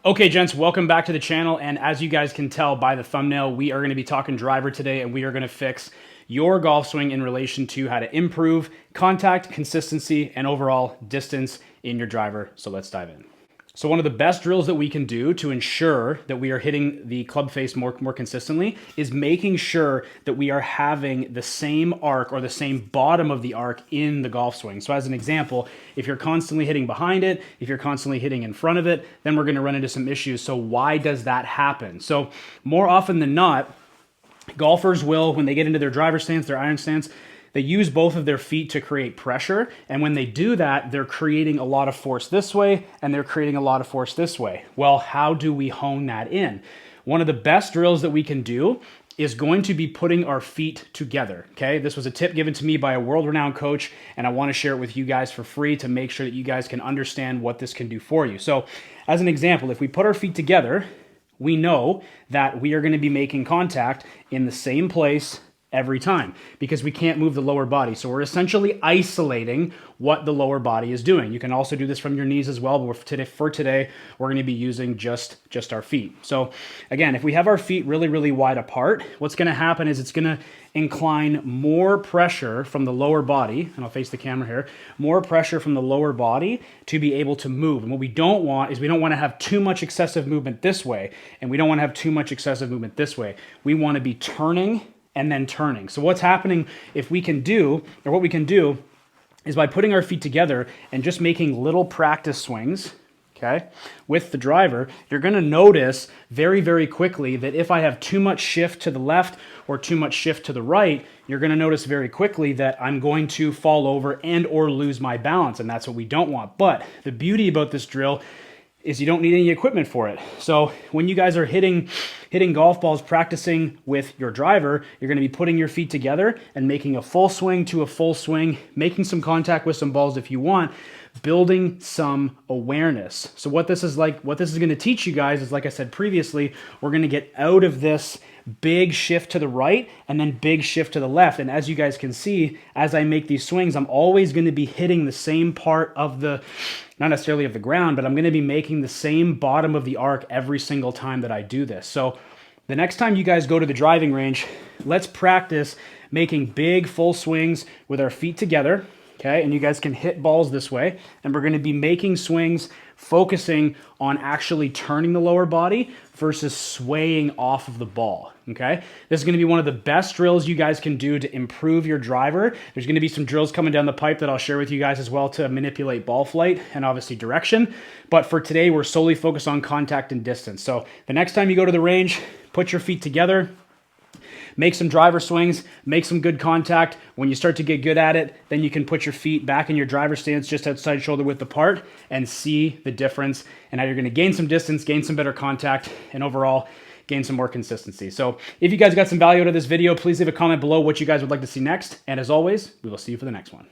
Okay, gents, welcome back to the channel. And as you guys can tell by the thumbnail, we are going to be talking driver today, and we are going to fix your golf swing in relation to how to improve contact, consistency, and overall distance in your driver. So let's dive in. So one of the best drills that we can do to ensure that we are hitting the club face more consistently is making sure that we are having the same arc or the same bottom of the arc in the golf swing. So as an example, if you're constantly hitting behind it, if you're constantly hitting in front of it, then we're going to run into some issues. So why does that happen? So more often than not, golfers will, when they get into their driver stance, their iron stance, they use both of their feet to create pressure, and when they do that, they're creating a lot of force this way, and they're creating a lot of force this way. Well, how do we hone that in? One of the best drills that we can do is going to be putting our feet together, okay? This was a tip given to me by a world-renowned coach, and I want to share it with you guys for free to make sure that you guys can understand what this can do for you. So, as an example, if we put our feet together, we know that we are going to be making contact in the same place every time because we can't move the lower body. So we're essentially isolating what the lower body is doing. You can also do this from your knees as well, but for today, we're going to be using just our feet. So again, if we have our feet really wide apart, what's going to happen is it's going to incline more pressure from the lower body, and I'll face the camera here, more pressure from the lower body to be able to move. And what we don't want is we don't want to have too much excessive movement this way, and we don't want to have too much excessive movement this way. We want to be turning and then turning. So what's happening if we can do, or what we can do is by putting our feet together and just making little practice swings, okay, with the driver, you're going to notice very quickly that if I have too much shift to the left or too much shift to the right, you're going to notice very quickly that I'm going to fall over and or lose my balance, and that's what we don't want. But the beauty about this drill is you don't need any equipment for it. So when you guys are hitting golf balls, practicing with your driver, you're going to be putting your feet together and making a full swing to a full swing, making some contact with some balls if you want, building some awareness. So what this is going to teach you guys is, like I said previously, we're going to get out of this big shift to the right and then big shift to the left. And as you guys can see, as I make these swings, I'm always going to be hitting the same part of the, not necessarily of the ground, but I'm going to be making the same bottom of the arc every single time that I do this. So the next time you guys go to the driving range, let's practice making big full swings with our feet together. Okay, and you guys can hit balls this way, and we're going to be making swings focusing on actually turning the lower body versus swaying off of the ball, okay? This is going to be one of the best drills you guys can do to improve your driver. There's going to be some drills coming down the pipe that I'll share with you guys as well to manipulate ball flight and obviously direction, but for today, we're solely focused on contact and distance. So the next time you go to the range, put your feet together, make some driver swings, make some good contact. When you start to get good at it, then you can put your feet back in your driver stance just outside shoulder width apart and see the difference. And now you're going to gain some distance, gain some better contact, and overall gain some more consistency. So if you guys got some value out of this video, please leave a comment below what you guys would like to see next. And as always, we will see you for the next one.